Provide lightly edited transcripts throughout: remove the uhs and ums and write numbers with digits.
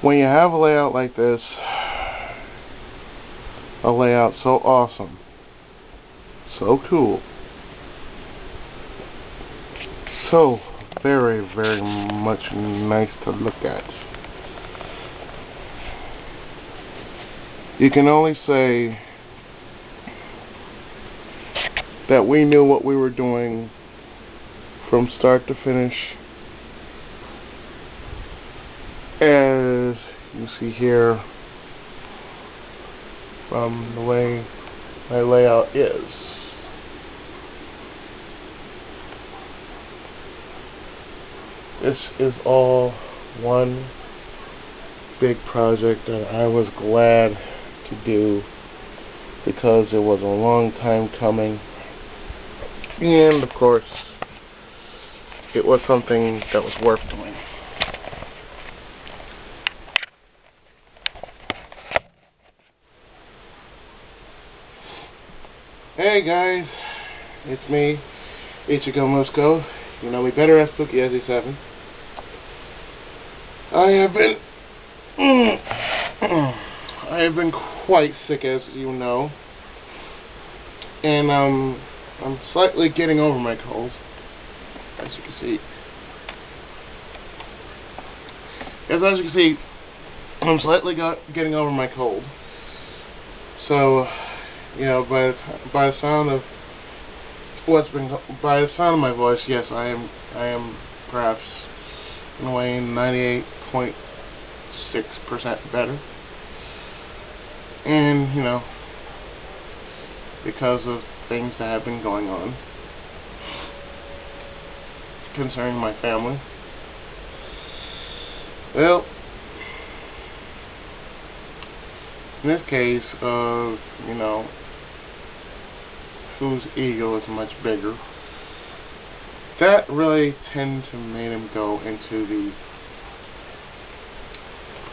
When you have a layout like this, a layout so awesome, so cool, so very, very much nice to look at, you can only say that we knew what we were doing from start to finish. As you see here, from the way my layout is. This is all one big project that I was glad to do because it was a long time coming, and of course it was something that was worth doing. Hey guys, it's me, Ichigo Musco. You know me better as Spooky SE7. I have been quite sick, as you know, and I'm slightly getting over my cold, as you can see. As you can see, I'm slightly getting over my cold. So, you know, by the sound of my voice, yes, I am perhaps in a way 98.6% better, and you know, because of things that have been going on concerning my family. Well, in this case of, you know, whose ego is much bigger, that really tend to make him go into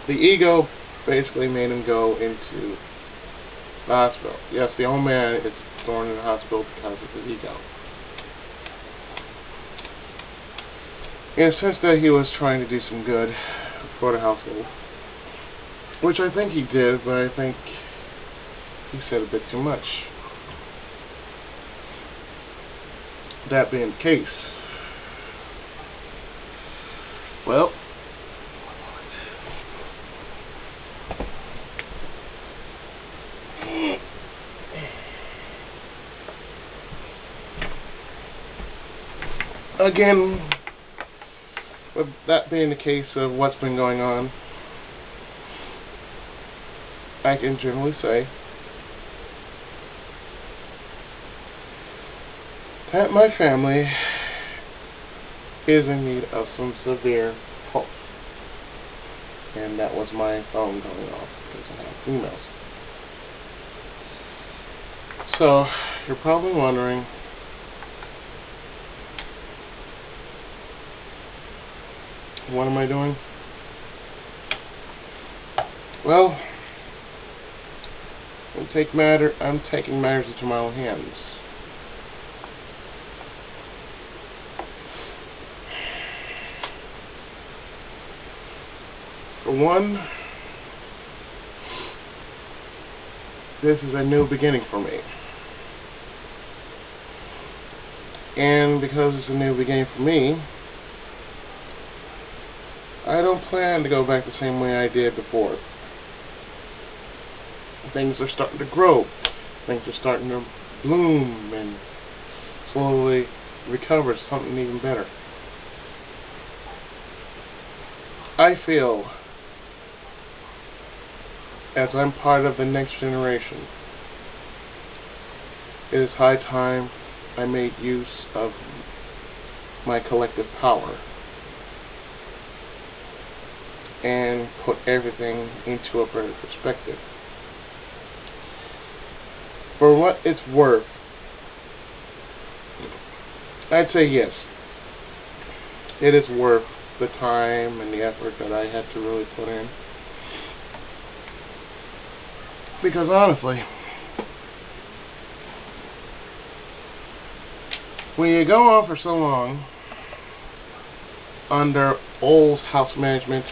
the ego basically made him go into the hospital. Yes, the old man is thrown in the hospital because of his ego. In a sense that he was trying to do some good for the household, which I think he did, but I think he said a bit too much. That being the case, well, again, with that being the case of what's been going on, I can generally say that my family is in need of some severe help. And that was my phone going off because I have emails. So, you're probably wondering, what am I doing? Well, I'm taking matters into my own hands. For one, this is a new beginning for me. And because it's a new beginning for me, I don't plan to go back the same way I did before. Things are starting to grow. Things are starting to bloom and slowly recover to something even better. I feel, as I'm part of the next generation, it is high time I made use of my collective power and put everything into a better perspective. For what it's worth, I'd say yes, it is worth the time and the effort that I had to really put in. Because honestly, when you go on for so long under old house management,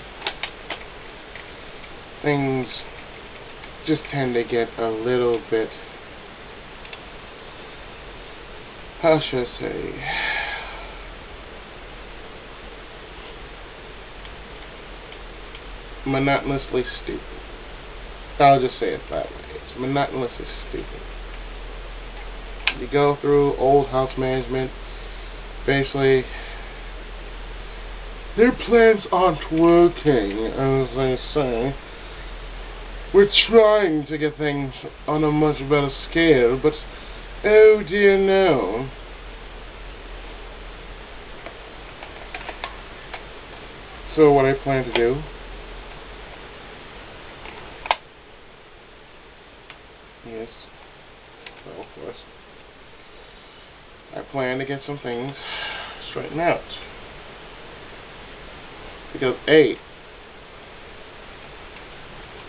things just tend to get a little bit, how should I say, monotonously stupid. I'll just say it that way. It's monotonously stupid. You go through old house management, basically, their plans aren't working, as they say. We're trying to get things on a much better scale, but oh dear no. So what I plan to do is, well, of course, I plan to get some things straightened out. Because A,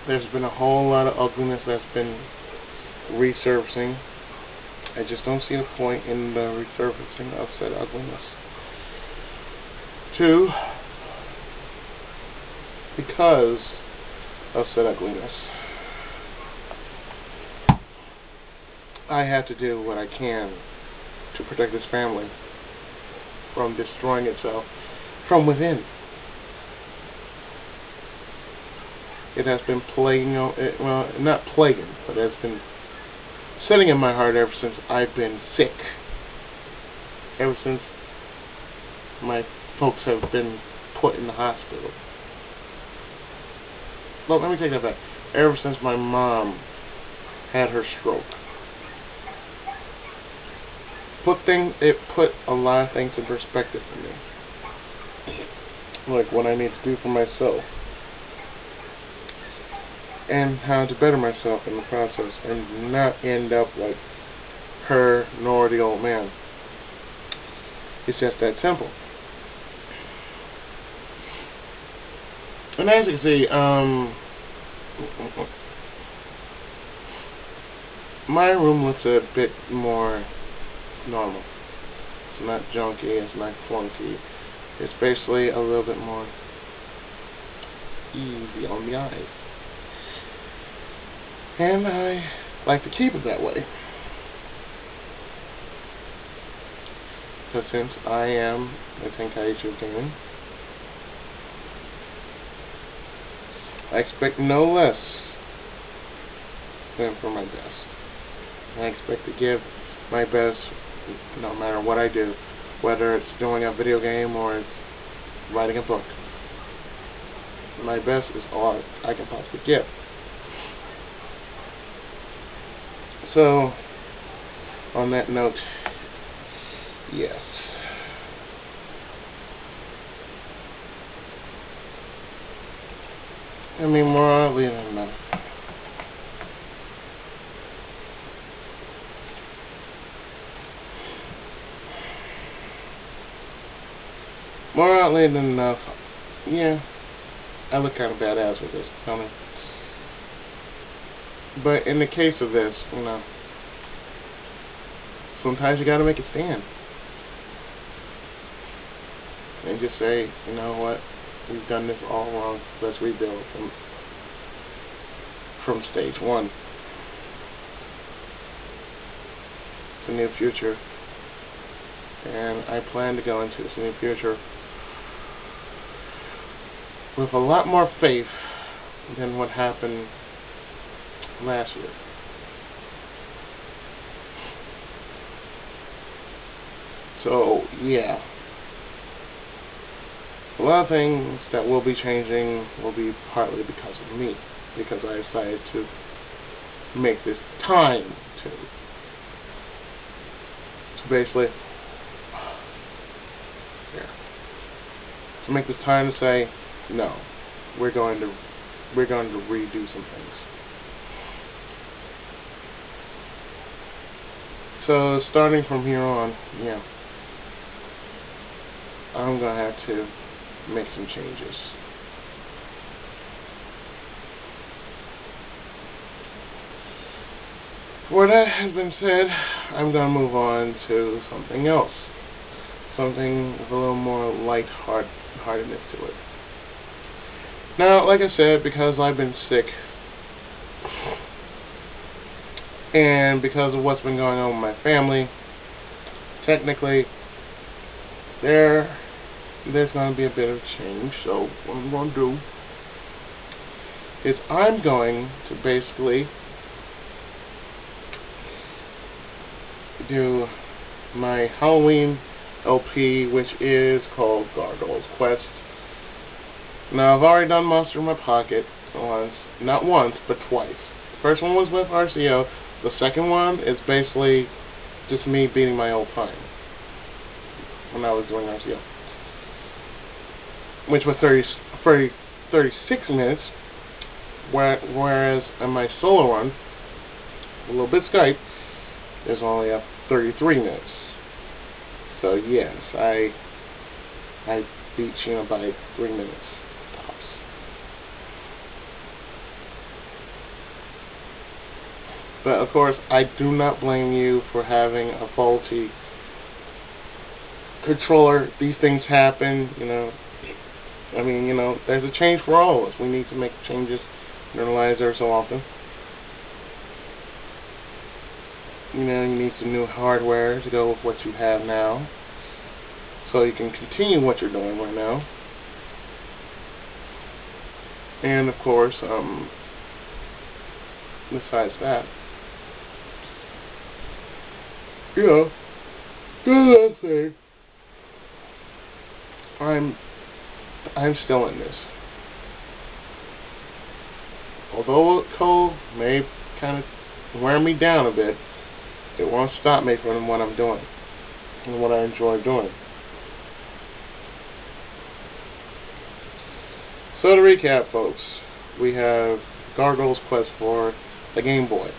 there's been a whole lot of ugliness that's been resurfacing. I just don't see the point in the resurfacing of said ugliness. 2, because of said ugliness, I have to do what I can to protect this family from destroying itself from within. It has been plaguing, well, not plaguing, but it has been sitting in my heart ever since I've been sick. Ever since my folks have been put in the hospital. Well, let me take that back. Ever since my mom had her stroke. It put a lot of things in perspective for me. Like what I need to do for myself. And how to better myself in the process and not end up like her nor the old man. It's just that simple. And as you can see, my room looks a bit more normal. It's not junky, it's not clunky. It's basically a little bit more easy on the eyes. And I like to keep it that way. Because since I am a Tenkai of gaming, I expect no less than for my best. I expect to give my best no matter what I do, whether it's doing a video game or it's writing a book. My best is all I can possibly give. So, on that note, yes. I mean, more oddly than enough. More oddly than enough, yeah, I look kind of badass with this coming. But in the case of this, you know, sometimes you gotta make a stand. And just say, you know what, we've done this all wrong, let's rebuild from stage 1. It's a new future. And I plan to go into this new future with a lot more faith than what happened last year. So, yeah. A lot of things that will be changing will be partly because of me. Because I decided to make this time to basically, yeah. To make this time to say, no, we're going to redo some things. So starting from here on, yeah, I'm gonna have to make some changes. For that has been said, I'm gonna move on to something else. Something with a little more light-heartedness to it. Now, like I said, because I've been sick, and because of what's been going on with my family, technically, there's going to be a bit of change. So what I'm going to do is I'm going to basically do my Halloween LP, which is called Gargoyle's Quest. Now, I've already done Monster in My Pocket once, not once, but twice. The first one was with RCO. The second one is basically just me beating my old time when I was doing RCO, which was 36 minutes, whereas on my solo run, a little bit Skype, is only up 33 minutes. So yes, I beat Sheena by 3 minutes tops. But of course, I do not blame you for having a faulty controller. These things happen, you know. I mean, you know, there's a change for all of us. We need to make changes in our lives every so often. You know, you need some new hardware to go with what you have now, so you can continue what you're doing right now. And of course, besides that, you know, good thing, I'm still in this. Although cold may kind of wear me down a bit, it won't stop me from what I'm doing and what I enjoy doing. So to recap, folks, we have Gargoyle's Quest for the Game Boy.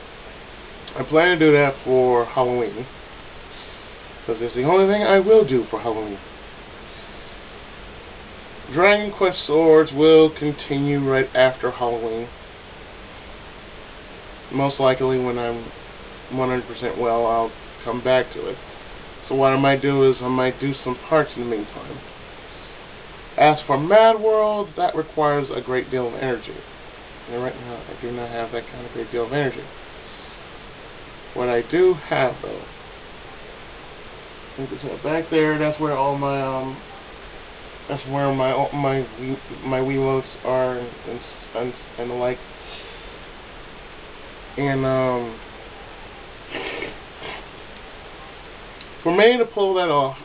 I plan to do that for Halloween, because it's the only thing I will do for Halloween. Dragon Quest Swords will continue right after Halloween. Most likely when I'm 100% well, I'll come back to it. So what I might do is I might do some parts in the meantime. As for Mad World, that requires a great deal of energy. And right now, I do not have that kind of great deal of energy. What I do have, though, back there, that's where all my that's where my Wiimotes are and the like. And for me to pull that off,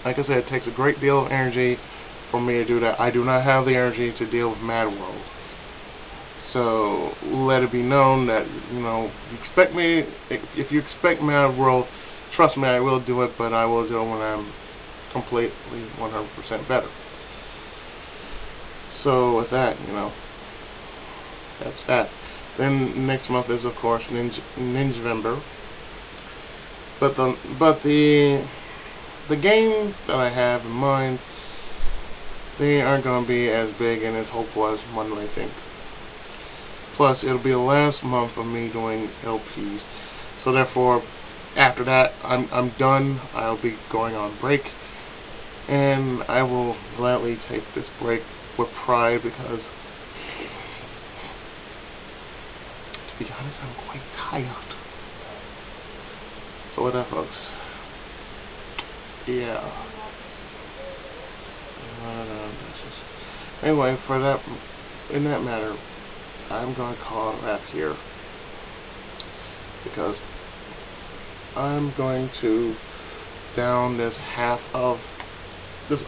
like I said, it takes a great deal of energy for me to do that. I do not have the energy to deal with Mad World. So let it be known that, you know, if you expect Mad World, trust me, I will do it, but I will do it when I'm completely 100% better. So with that, you know, that's that. Then next month is, of course, Ninjavember. But the games that I have in mind, they aren't going to be as big and as hopeful as one might think. Plus, it'll be the last month of me doing LPs. So therefore, after that, I'm done. I'll be going on break, and I will gladly take this break with pride because, to be honest, I'm quite tired. So with that, folks, yeah. Anyway, in that matter, I'm going to call it wrap here, because I'm going to down this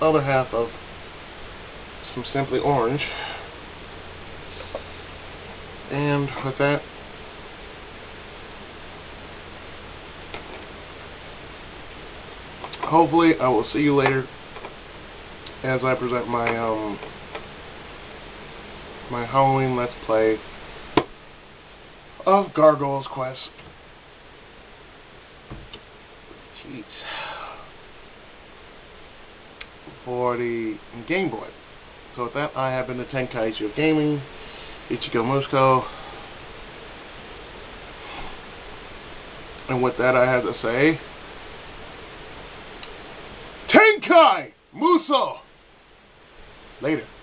other half of some Simply Orange, and with that, hopefully I will see you later as I present my my Halloween Let's Play of Gargoyle's Quest. Jeez. For the Game Boy. So with that, I have been the Tenkai of Gaming, Ichigo Musco. And with that, I have to say, Tenkai Muso! Later.